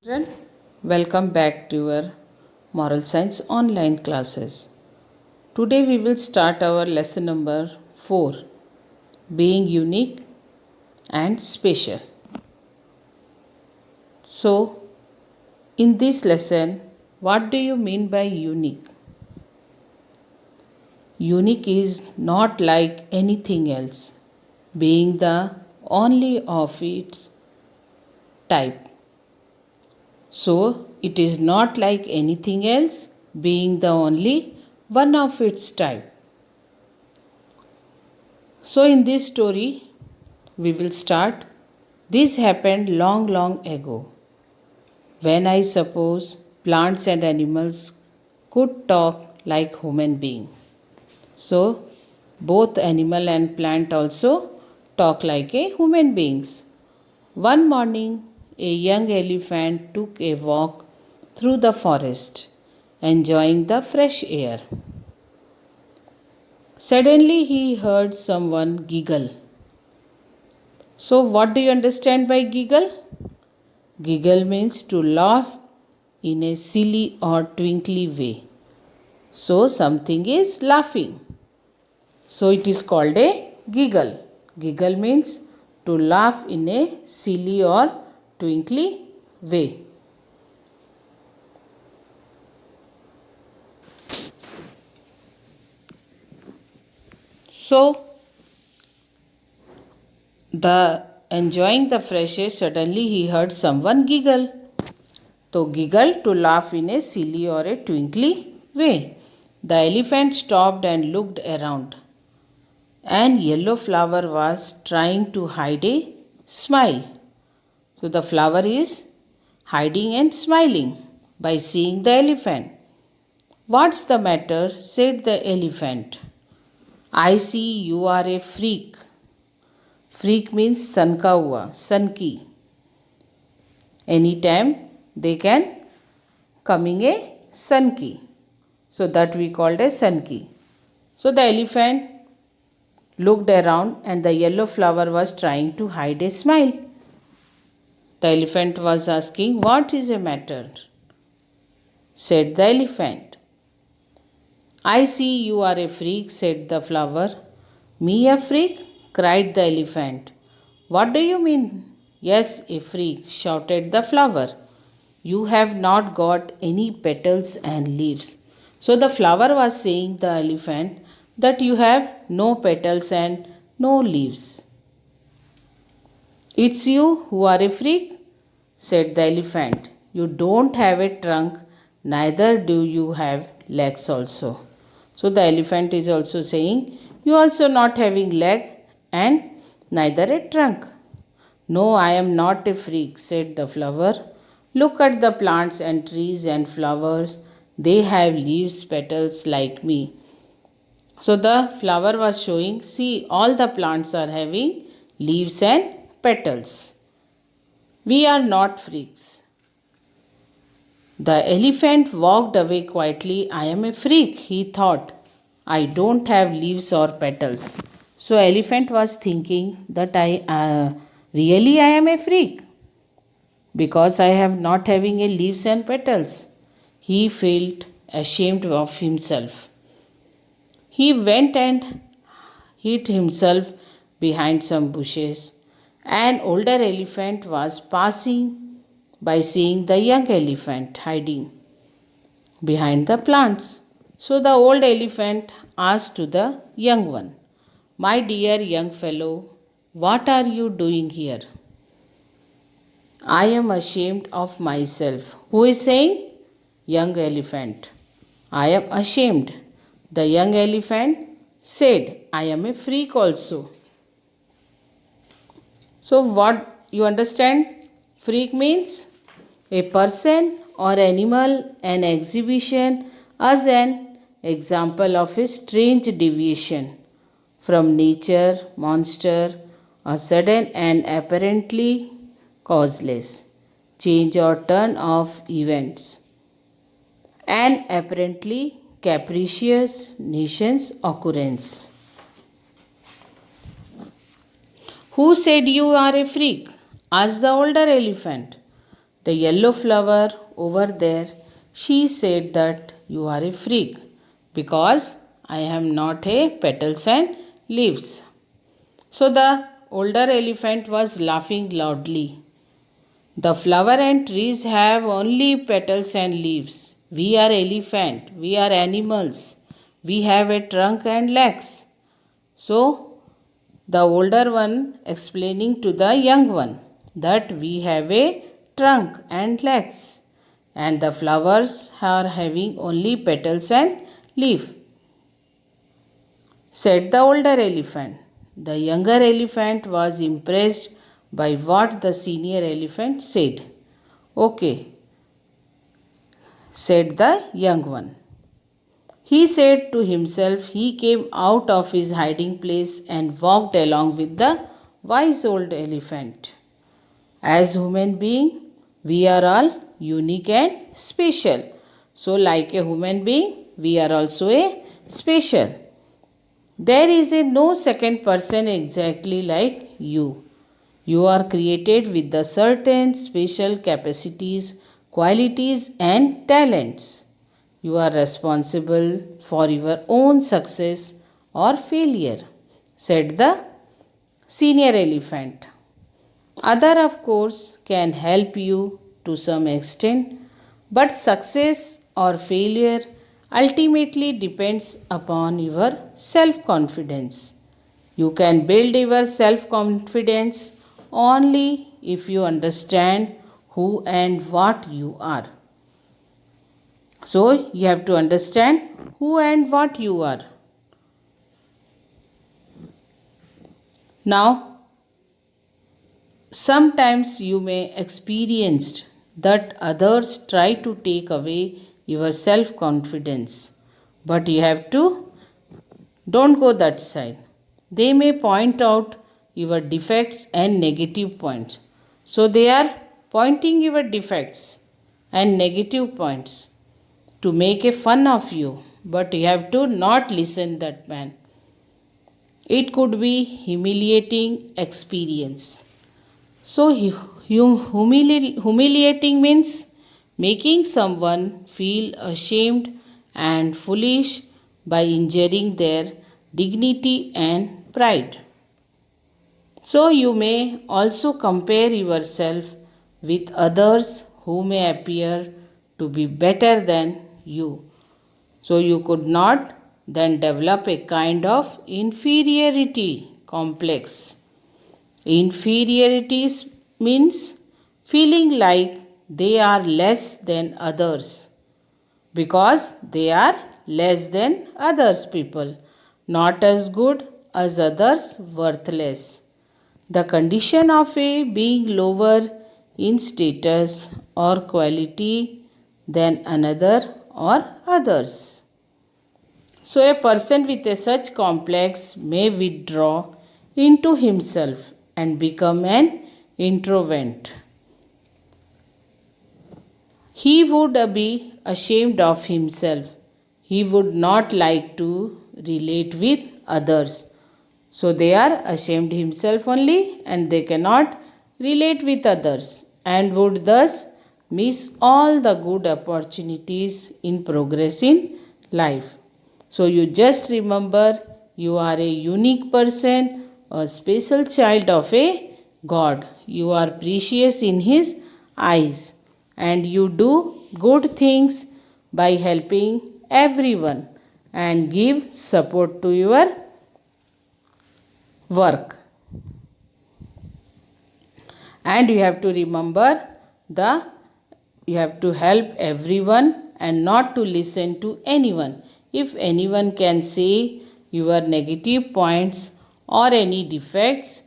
Children, welcome back to your Moral Science online classes. Today we will start our lesson number 4, being unique and special. So, in this lesson, what do you mean by unique? Unique is not like anything else, being the only of its type. So, it is not like anything else, being the only one of its type. So, in this story, we will start. This happened long, long ago, when I suppose plants and animals could talk like human beings. So, both animal and plant also talk like a human beings. One morning, a young elephant took a walk through the forest, enjoying the fresh air. Suddenly, he heard someone giggle. So, what do you understand by giggle? Giggle means to laugh in a silly or twinkly way. So, something is laughing. So, it is called a giggle. Giggle means to laugh in a silly or twinkly way. So, the enjoying the fresh air, suddenly he heard someone giggle. So, giggle to laugh in a silly or a twinkly way. The elephant stopped and looked around. And yellow flower was trying to hide a smile. So the flower is hiding and smiling by seeing the elephant. What's the matter? Said the elephant. I see you are a freak. Freak means sanka hua, sanki. Anytime they can coming a sanki. So that we called a sanki. So the elephant looked around and the yellow flower was trying to hide a smile. The elephant was asking, what is the matter? Said the elephant. I see you are a freak, said the flower. Me a freak? Cried the elephant. What do you mean? Yes, a freak, shouted the flower. You have not got any petals and leaves. So the flower was saying the elephant that you have no petals and no leaves. It's you who are a freak, said the elephant. You don't have a trunk, neither do you have legs also. So the elephant is also saying, you also not having leg and neither a trunk. No, I am not a freak, said the flower. Look at the plants and trees and flowers. They have leaves, petals like me. So the flower was showing, see, all the plants are having leaves and petals. We are not freaks. The elephant walked away quietly. I am a freak, he thought. I don't have leaves or petals. So elephant was thinking that I am a freak because I have not having a leaves and petals. He felt ashamed of himself. He went and hid himself behind some bushes. An older elephant was passing by seeing the young elephant hiding behind the plants. So the old elephant asked to the young one, my dear young fellow, what are you doing here? I am ashamed of myself. Who is saying? Young elephant. I am ashamed. The young elephant said, I am a freak also. So, what you understand? Freak means a person or animal, an exhibition as an example of a strange deviation from nature, monster, or sudden and apparently causeless change or turn of events, an apparently capricious nuisance occurrence. Who said you are a freak? Asked the older elephant. the yellow flower over there, she said that you are a freak because I am not a petals and leaves. So the older elephant was laughing loudly. The flower and trees have only petals and leaves. We are elephant, we are animals. We have a trunk and legs. So the older one explaining to the young one that we have a trunk and legs and the flowers are having only petals and leaf, said the older elephant. The younger elephant was impressed by what the senior elephant said. Okay, said the young one. He said to himself, he came out of his hiding place and walked along with the wise old elephant. As human being, we are all unique and special. So like a human being, we are also a special. There is a no second person exactly like you. You are created with the certain special capacities, qualities and talents. You are responsible for your own success or failure, said the senior elephant. Other, of course, can help you to some extent, but success or failure ultimately depends upon your self confidence. You can build your self confidence only if you understand who and what you are. So, you have to understand who and what you are. Now, sometimes you may experience that others try to take away your self confidence, but you have to don't go that side. They may point out your defects and negative points. So they are pointing your defects and negative points to make a fun of you, but you have to not listen that man. It could be humiliating experience. So humiliating means making someone feel ashamed and foolish by injuring their dignity and pride. So you may also compare yourself with others who may appear to be better than you. So you could not then develop a kind of inferiority complex. Inferiority means feeling like they are less than others because they are less than others people, not as good as others, worthless. The condition of a being lower in status or quality than another or others. So, a person with a such complex may withdraw into himself and become an introvert. He would be ashamed of himself. He would not like to relate with others. So they are ashamed himself only and they cannot relate with others and would thus miss all the good opportunities in progress in life. So you just remember you are a unique person, a special child of a God. You are precious in His eyes and you do good things by helping everyone and give support to your work. And you have to remember the you have to help everyone and not to listen to anyone. If anyone can say your negative points or any defects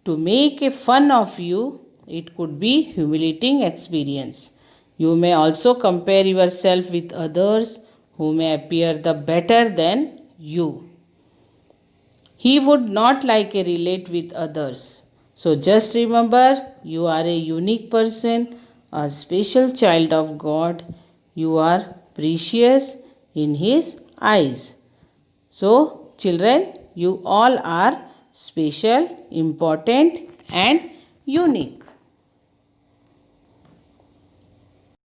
to make a fun of you, it could be humiliating experience. You may also compare yourself with others who may appear the better than you. He would not like a relate with others. So just remember you are a unique person, a special child of God. You are precious in His eyes. So, children, you all are special, important, and unique.